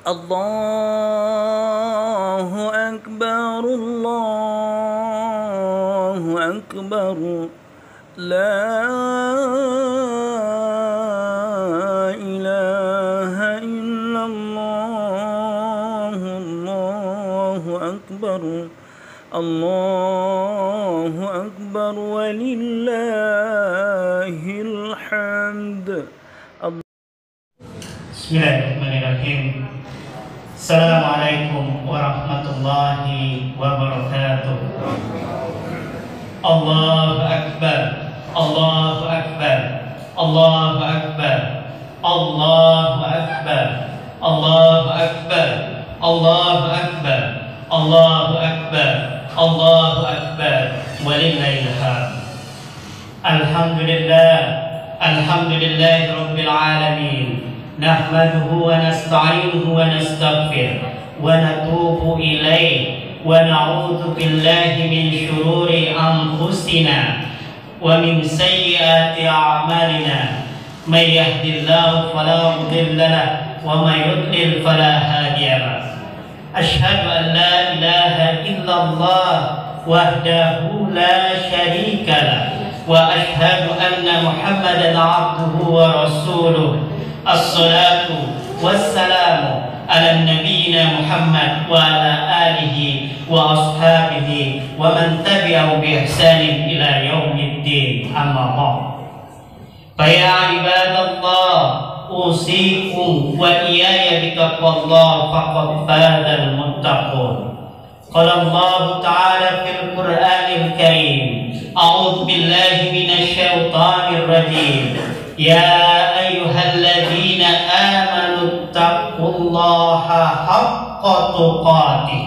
الله أكبر الله أكبر لا إله إلا الله الله أكبر الله أكبر ولله الحمد. Bismillahirrahmanirrahim. Assalamualaikum warahmatullahi wabarakatuh. Allahu Akbar, Allahu Akbar, Allahu Akbar, Allahu Akbar, Allahu Akbar, Allahu Akbar, Allahu Akbar, Allahu Akbar, walillahil hamd. Alhamdulillah, alhamdulillahi rabbil alamin. Nahmaduhu wa nasta'inuhu wa nastaghfir wa natubu ilaih wa na'udzu billahi min syururi anfusina wa min sayyiati a'malina. May yahdihillahu fala mudilla lahu wa may yudlil fala hadiya lahu. Asyhadu an la ilaha illallah wahdahu la syarika lahu wa asyhadu anna Muhammadan 'abduhu wa rasuluh. As-salatu wassalamu ala nabiyyina Muhammad wa ala alihi wa ashabihi wa man tabi'ahu bi ihsanin ila yaumiddin, amma ba'd. Fa ya ibadallah, usikum wa iyaya bitaqwallah faqad fazal muttaqun. Qala Allah ta'ala fil Qur'anil Karim, a'udzu billahi minasy syaithanir rajim. Ya ayyuhalladzina amanu taqullaha haqqa tuqatih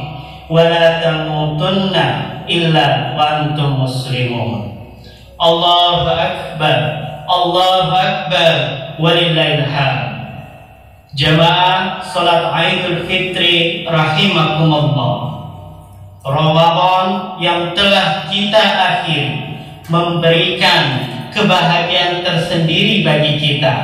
wa la tamutunna illa wa antum muslimun. Allahu akbar, Allahu akbar, walillahil hamd. Jamaah salat Idul Fitri rahimakumullah. Ramadan yang telah kita akhiri memberikan kebahagiaan tersendiri bagi kita.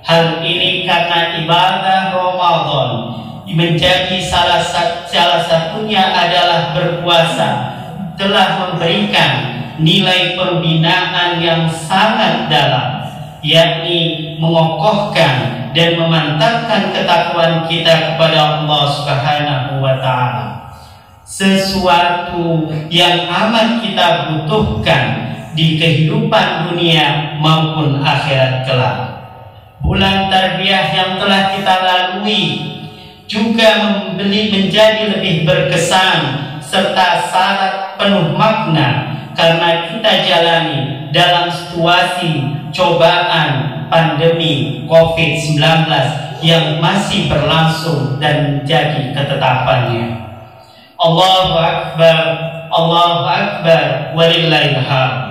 Hal ini karena ibadah Ramadan menjadi salah satunya adalah berpuasa, telah memberikan nilai pembinaan yang sangat dalam, yakni mengokohkan dan memantapkan ketakwaan kita kepada Allah Subhanahu wa Ta'ala. Sesuatu yang amat kita butuhkan di kehidupan dunia maupun akhirat kelak. Bulan tarbiyah yang telah kita lalui juga menjadi lebih berkesan serta syarat penuh makna karena kita jalani dalam situasi cobaan pandemi COVID-19 yang masih berlangsung dan menjadi ketetapannya. Allahu Akbar, Allahu Akbar, walillahil hamd.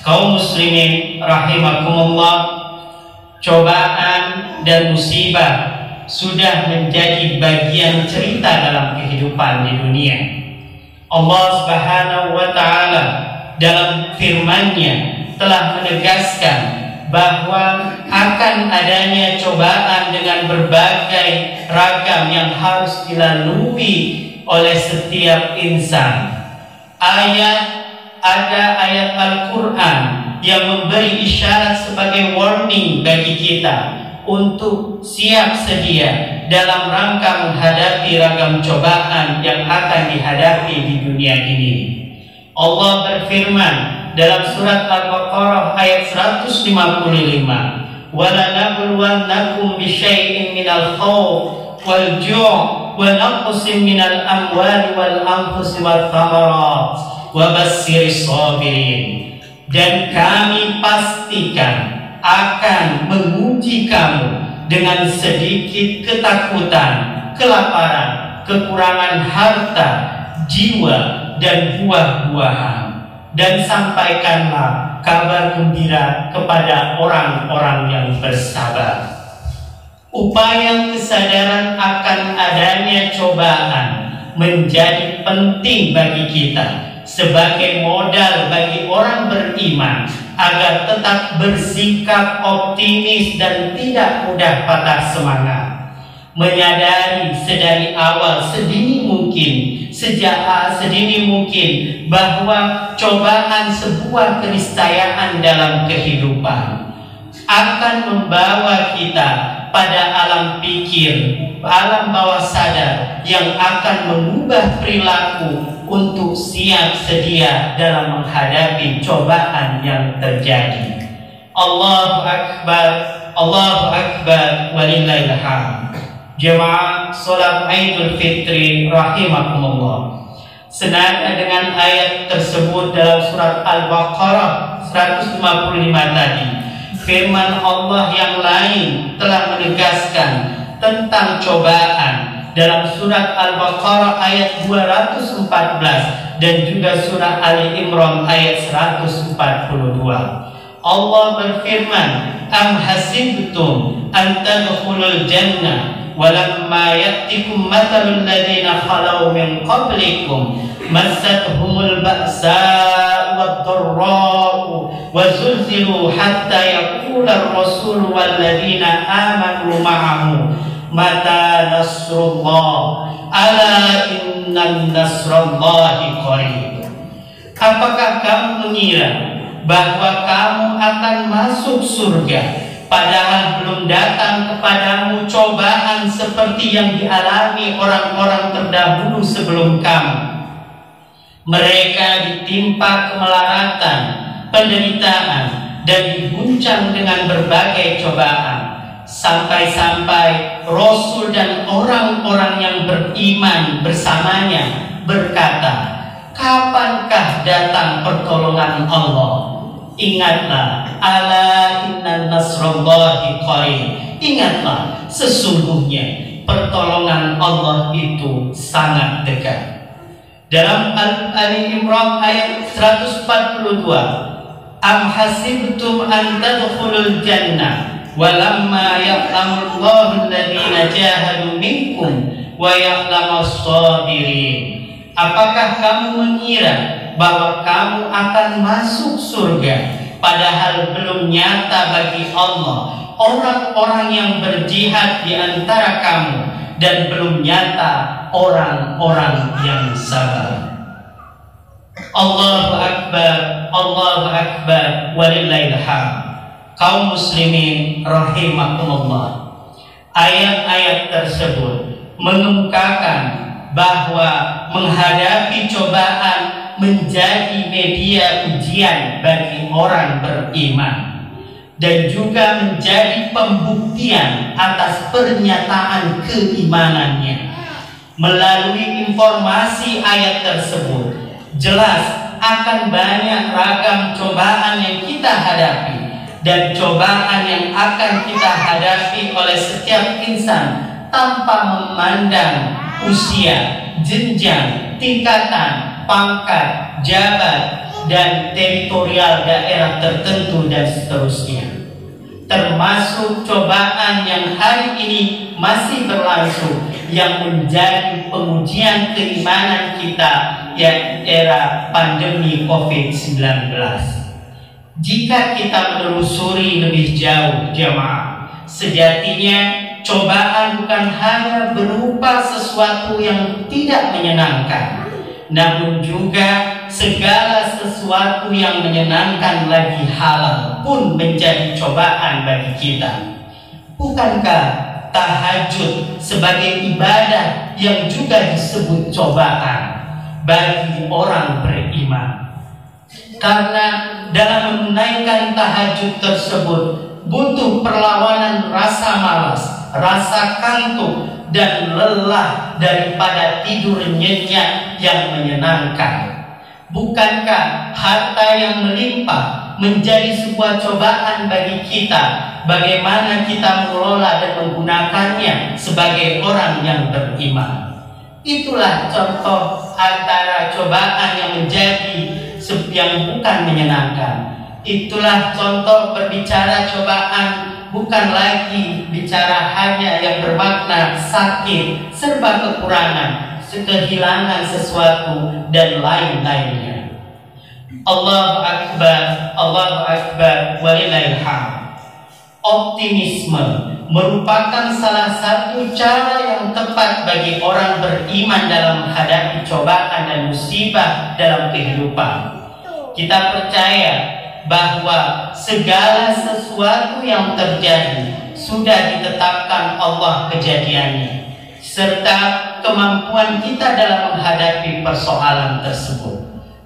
Kaum muslimin rahimakumullah, cobaan dan musibah sudah menjadi bagian cerita dalam kehidupan di dunia. Allah Subhanahu wa Ta'ala dalam firman-Nya telah menegaskan bahwa akan adanya cobaan dengan berbagai ragam yang harus dilalui oleh setiap insan. Ada ayat Al-Quran yang memberi isyarat sebagai warning bagi kita untuk siap sedia dalam rangka menghadapi ragam cobaan yang akan dihadapi di dunia ini. Allah berfirman dalam surat Al-Baqarah ayat 155, وَلَنَبْلُوَنَّكُمْ بِشَيْءٍ مِنَ الْخَوْفِ وَالْجُوعِ وَنَقْصٍ مِنَ الْأَمْوَالِ وَالْأَنْفُسِ وَالثَّمَرَاتِ وَبَشِّرِ الصَّابِرِينَ. Dan kami pastikan akan menguji kamu dengan sedikit ketakutan, kelaparan, kekurangan harta, jiwa, dan buah-buahan. Dan sampaikanlah kabar gembira kepada orang-orang yang bersabar. Upaya kesadaran akan adanya cobaan menjadi penting bagi kita sebagai modal bagi orang beriman agar tetap bersikap optimis dan tidak mudah patah semangat. menyadari sedari awal sedini mungkin bahwa cobaan sebuah keniscayaan dalam kehidupan akan membawa kita pada alam pikir, alam bawah sadar yang akan mengubah perilaku untuk siap sedia dalam menghadapi cobaan yang terjadi. Allahu Akbar, Allahu Akbar, walillahil hamd. Jemaah salat Idul Fitri rahimakumullah. Senada dengan ayat tersebut dalam surat Al-Baqarah 155 tadi, firman Allah yang lain telah menegaskan tentang cobaan dalam surat Al-Baqarah ayat 214 dan juga surah Ali Imran ayat 142. Allah berfirman, "Am hasibtum an tadkhulul jannah walamma ya'tikum mathalul ladzina khalau min qablikum massathumul ba'sa'u wad-dharra'u wa zulzilu hatta yaqula ar-rasulu wal ladzina amanu ma'ahu mata nasrullah ala innan nasrallahi qarib." Apakah kamu mengira bahwa kamu akan masuk surga padahal belum datang kepadamu cobaan seperti yang dialami orang-orang terdahulu sebelum kamu? Mereka ditimpa kemelaratan, penderitaan, dan diguncang dengan berbagai cobaan, sampai-sampai Rasul dan orang-orang yang beriman bersamanya berkata, "Kapankah datang pertolongan Allah?" Ingatlah, ala inna nasrallahi qarib. Ingatlah, sesungguhnya pertolongan Allah itu sangat dekat. Dalam Ali Imran ayat 142, am hasibtum an tadkhulul jannah walamma ya'lamullahu alladhina jahadu minkum wa ya'lamus sabirin. Apakah kamu mengira bahwa kamu akan masuk surga padahal belum nyata bagi Allah orang-orang yang berjihad di antara kamu dan belum nyata orang-orang yang sabar? Allahu Akbar, Allahu Akbar, walillahil hamd. Kaum muslimin rahimakumullah, ayat-ayat tersebut mengemukakan bahwa menghadapi cobaan menjadi media ujian bagi orang beriman dan juga menjadi pembuktian atas pernyataan keimanannya. Melalui informasi ayat tersebut jelas akan banyak ragam cobaan yang kita hadapi dan cobaan yang akan kita hadapi oleh setiap insan tanpa memandang usia, jenjang, tingkatan, pangkat, jabat, dan teritorial daerah tertentu dan seterusnya. Termasuk cobaan yang hari ini masih berlangsung yang menjadi pengujian keimanan kita, yaitu era pandemi COVID-19. Jika kita menelusuri lebih jauh, jemaah, sejatinya cobaan bukan hanya berupa sesuatu yang tidak menyenangkan, namun juga segala sesuatu yang menyenangkan lagi halal pun menjadi cobaan bagi kita. Bukankah tahajud sebagai ibadah yang juga disebut cobaan bagi orang beriman? Karena dalam menunaikan tahajud tersebut butuh perlawanan rasa malas, rasa kantuk, dan lelah daripada tidur nyenyak yang menyenangkan. Bukankah harta yang melimpah menjadi sebuah cobaan bagi kita? Bagaimana kita mengelola dan menggunakannya sebagai orang yang beriman? Itulah contoh antara cobaan yang yang bukan menyenangkan. Itulah contoh berbicara cobaan bukan lagi bicara hanya yang bermakna sakit, serba kekurangan, kehilangan sesuatu, dan lain-lainnya. Allahu Akbar, Allahu Akbar, walillahil hamd. Optimisme merupakan salah satu cara yang tepat bagi orang beriman dalam menghadapi cobaan dan musibah dalam kehidupan. Kita percaya bahwa segala sesuatu yang terjadi sudah ditetapkan Allah kejadiannya, serta kemampuan kita dalam menghadapi persoalan tersebut.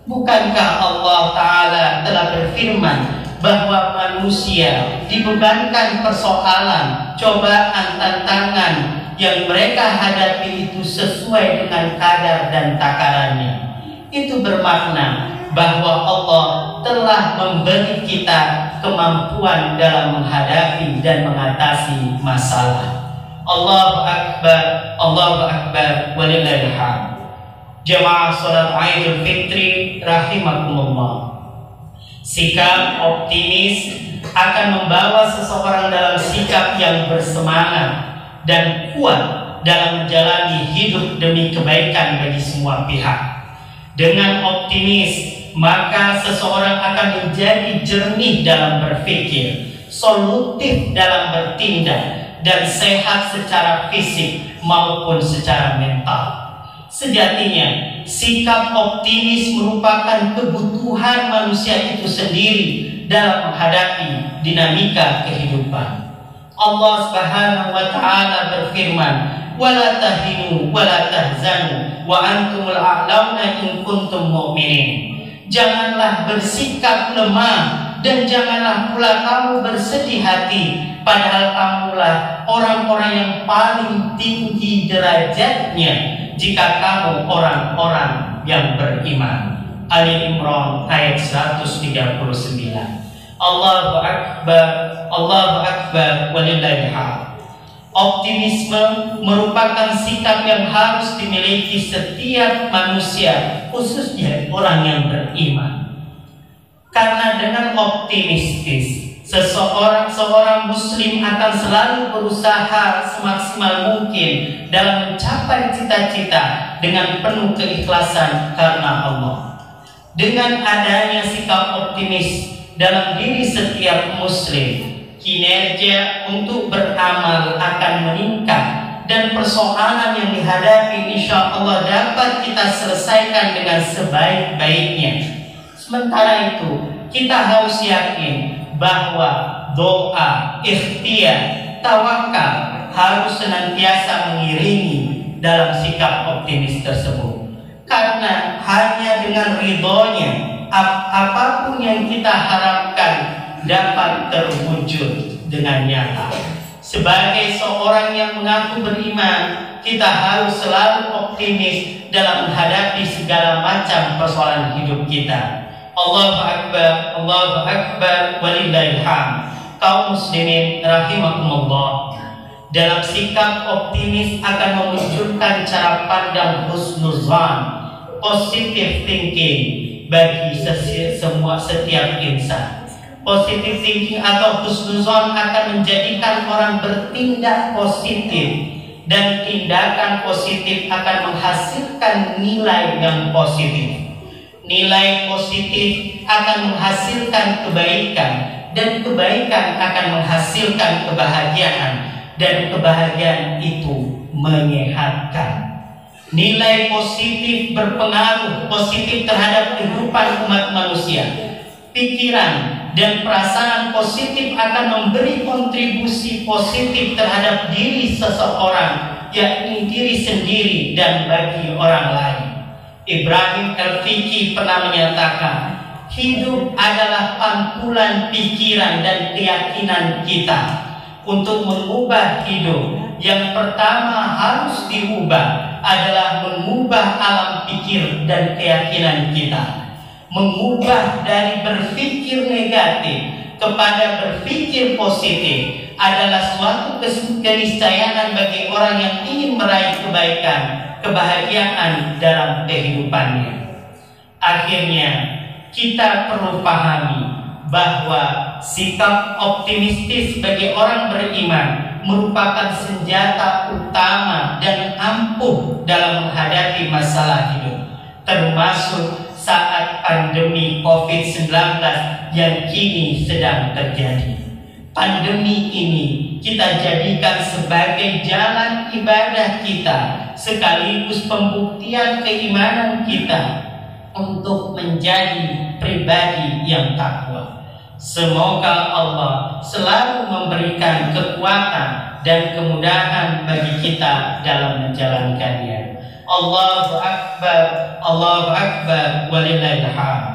Bukankah Allah Ta'ala telah berfirman bahwa manusia dibebankan persoalan, cobaan, tantangan yang mereka hadapi itu sesuai dengan kadar dan takarannya? Itu bermakna bahwa Allah telah memberi kita kemampuan dalam menghadapi dan mengatasi masalah. Allahu Akbar, Allahu Akbar, walillahil hamd. Jamaah salat Idul Fitri rahimakumullah. Sikap optimis akan membawa seseorang dalam sikap yang bersemangat dan kuat dalam menjalani hidup demi kebaikan bagi semua pihak. Dengan optimis, maka seseorang akan menjadi jernih dalam berpikir, solutif dalam bertindak, dan sehat secara fisik maupun secara mental. Sejatinya, sikap optimis merupakan kebutuhan manusia itu sendiri dalam menghadapi dinamika kehidupan. Allah Subhanahu wa Ta'ala berfirman, "Wala tahinu wala tahzanu wa antumul a'launa in kuntum mu'minin." Janganlah bersikap lemah dan janganlah pula kamu bersedih hati, padahal kamulah orang-orang yang paling tinggi derajatnya jika kamu orang-orang yang beriman. Ali Imran ayat 139. Allahu Akbar, Allahu Akbar, walillahil hamd. Optimisme merupakan sikap yang harus dimiliki setiap manusia, khususnya orang yang beriman. Karena dengan optimistis, seorang muslim akan selalu berusaha semaksimal mungkin dalam mencapai cita-cita dengan penuh keikhlasan karena Allah. Dengan adanya sikap optimis dalam diri setiap muslim, kinerja untuk beramal akan meningkat dan persoalan yang dihadapi insya Allah dapat kita selesaikan dengan sebaik-baiknya. Sementara itu, kita harus yakin bahwa doa, ikhtiar, tawakal harus senantiasa mengiringi dalam sikap optimis tersebut. Karena hanya dengan ridhonya, apapun yang kita harapkan dapat terwujud dengan nyata. Sebagai seorang yang mengaku beriman, kita harus selalu optimis dalam menghadapi segala macam persoalan hidup kita. Allahu Akbar, Allahu Akbar, walillahil hamd. Kaum muslimin rahimakumullah, dalam sikap optimis akan memunculkan cara pandang husnuzan, positive thinking bagi setiap insan. Positive thinking atau husnuzan akan menjadikan orang bertindak positif, dan tindakan positif akan menghasilkan nilai yang positif. Nilai positif akan menghasilkan kebaikan, dan kebaikan akan menghasilkan kebahagiaan, dan kebahagiaan itu menyehatkan. Nilai positif berpengaruh positif terhadap kehidupan umat manusia. Pikiran dan perasaan positif akan memberi kontribusi positif terhadap diri seseorang, yakni diri sendiri dan bagi orang lain. Ibrahim Al-Fiqi pernah menyatakan, hidup adalah pantulan pikiran dan keyakinan kita. Untuk mengubah hidup, yang pertama harus diubah adalah mengubah alam pikir dan keyakinan kita. Mengubah dari berpikir negatif kepada berpikir positif adalah suatu keniscayaan bagi orang yang ingin meraih kebaikan, kebahagiaan dalam kehidupannya. Akhirnya, kita perlu pahami bahwa sikap optimistis bagi orang beriman merupakan senjata utama dan ampuh dalam menghadapi masalah hidup, termasuk saat pandemi COVID-19 yang kini sedang terjadi. pandemi ini kita jadikan sebagai jalan ibadah kita, sekaligus pembuktian keimanan kita untuk menjadi pribadi yang takwa. Semoga Allah selalu memberikan kekuatan dan kemudahan bagi kita dalam menjalankannya. Allahu Akbar, walillahil hamd.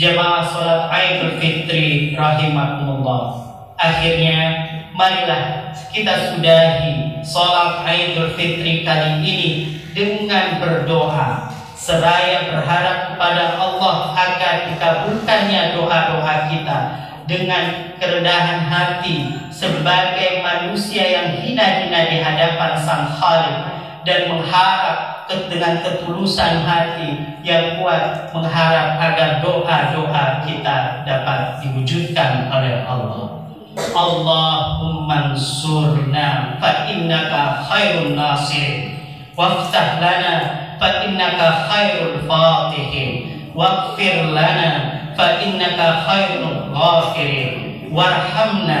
Jemaah salat Idul Fitri rahimakumullah. Akhirnya marilah kita sudahi salat Idul Fitri kali ini dengan berdoa, seraya berharap kepada Allah agar dikabulkannya doa-doa kita dengan kerendahan hati sebagai manusia yang hina-hina di hadapan Sang Khalik, dan mengharap dengan ketulusan hati yang kuat, mengharap agar doa-doa kita dapat diwujudkan oleh Allah. Allahumma ansurna fa innaka khairun nasir, waftah lana fa innaka khairul fatihin, waghfir lana fa innaka khairul ghafirin, warhamna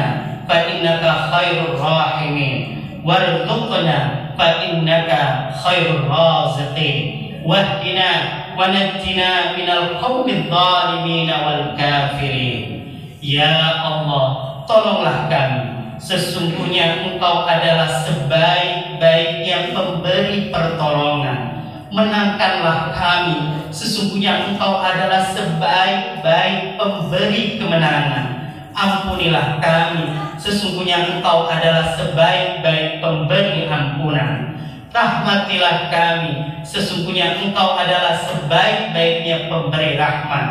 fa innaka khairur rahimin, warzuqna fa innaka khairur raziqin, wahdina wa najjina minal qawmidh dhalimin wal kafirin. Ya Allah, tolonglah kami, sesungguhnya Engkau adalah sebaik-baiknya pemberi pertolongan. Menangkanlah kami, sesungguhnya Engkau adalah sebaik-baik pemberi kemenangan. Ampunilah kami, sesungguhnya Engkau adalah sebaik-baik pemberi ampunan. Rahmatilah kami, sesungguhnya Engkau adalah sebaik-baiknya pemberi rahmat.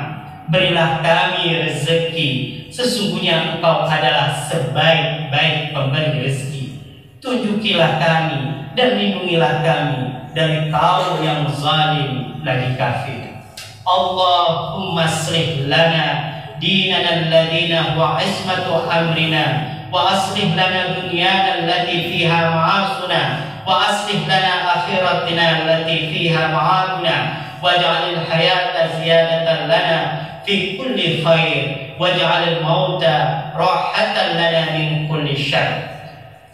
Berilah kami rezeki, sesungguhnya Engkau adalah sebaik-baik pemberi rezeki. Tunjukilah kami dan lindungilah kami dari kaum yang zalim lagi kafir. Allahumma aslih lana dinana alladhina huwa ismatu amrina, wa aslih lana dunyana allati fiha ma'asuna, wa aslih lana akhiratina allati fiha ma'aduna, waj'alil hayata ziyadatan lana fi kulli khair, waj'alil mauta rahatan lana min kulli syarr.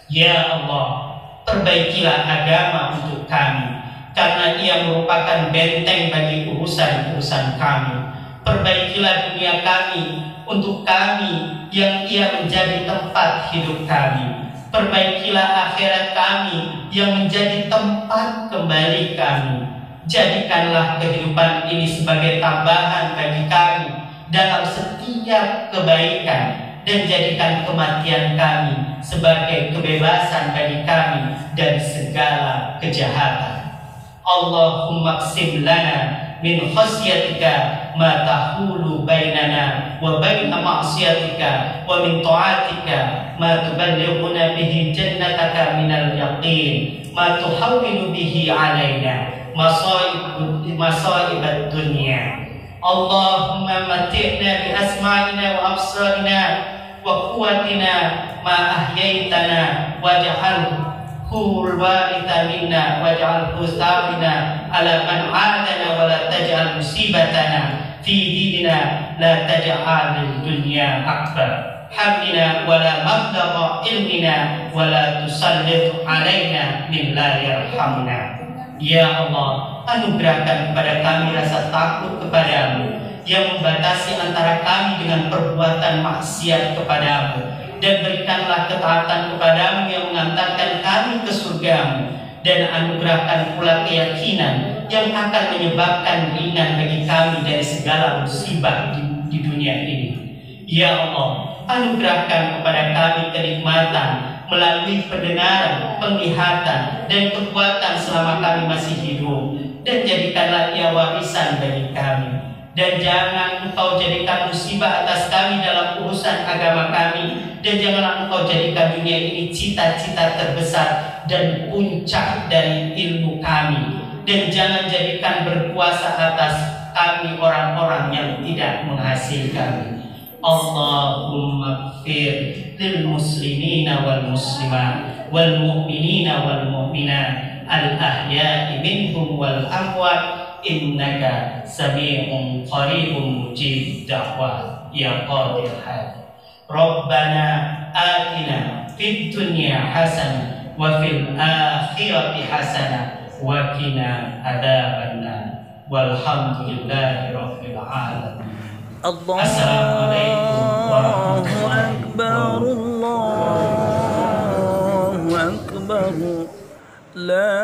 Ya Allah, perbaikilah agama untuk kami, karena ia merupakan benteng bagi urusan-urusan kami. Perbaikilah dunia kami untuk kami, yang ia menjadi tempat hidup kami. Perbaikilah akhirat kami yang menjadi tempat kembali kami. Jadikanlah kehidupan ini sebagai tambahan bagi kami dalam setiap kebaikan, dan jadikan kematian kami sebagai kebebasan bagi kami dari segala kejahatan. Allahumma qsim lana min khasyatika ma tahulu bainana wa baina ma'siyatika, wa min ta'atika ma tuballighuna bihi jannataka minal yaqin, ma tuhawwinu bihi alaina masa'ib ad-dunya. Allahumma mati'na bi asma'ina wa absarina wa quwwatina ma ahyaitana, waj'alhu al-waritha minna, waj'alhu thabina ala man 'adana, wa la taj'al musibatana fi dinina, la taj'al ad-dunya akbar hamdina wa la mablagha ilmina, wa la tusallit 'alaina min la yarhamna. Ya Allah, anugerahkan kepada kami rasa takut kepadamu yang membatasi antara kami dengan perbuatan maksiat kepadamu, dan berikanlah ketaatan kepadamu yang mengantarkan kami ke surgamu, dan anugerahkan pula keyakinan yang akan menyebabkan ringan bagi kami dari segala musibah di dunia ini. Ya Allah, anugerahkan kepada kami kenikmatan melalui pendengaran, penglihatan, dan kekuatan selama kami masih hidup, dan jadikanlah ia warisan bagi kami. Dan jangan Engkau jadikan musibah atas kami dalam urusan agama kami, dan janganlah Engkau jadikan dunia ini cita-cita terbesar dan puncak dari ilmu kami, dan jangan jadikan berkuasa atas kami orang-orang yang tidak menghasilkan. Allahumma ighfir lil muslimina wal muslimat, wal mu'minina wal mu'minat, al ahya'i minhum wal amwat, innaka sami'un qaribun mujib da'wat ya qadir hal. Rabbana atina fid dunya hasanah wa fil akhirati hasanah wa qina adzabannar. Walhamdulillahi rabbil alamin. Assalamualaikum warahmatullahi wabarakatuh. الله أكبر. لا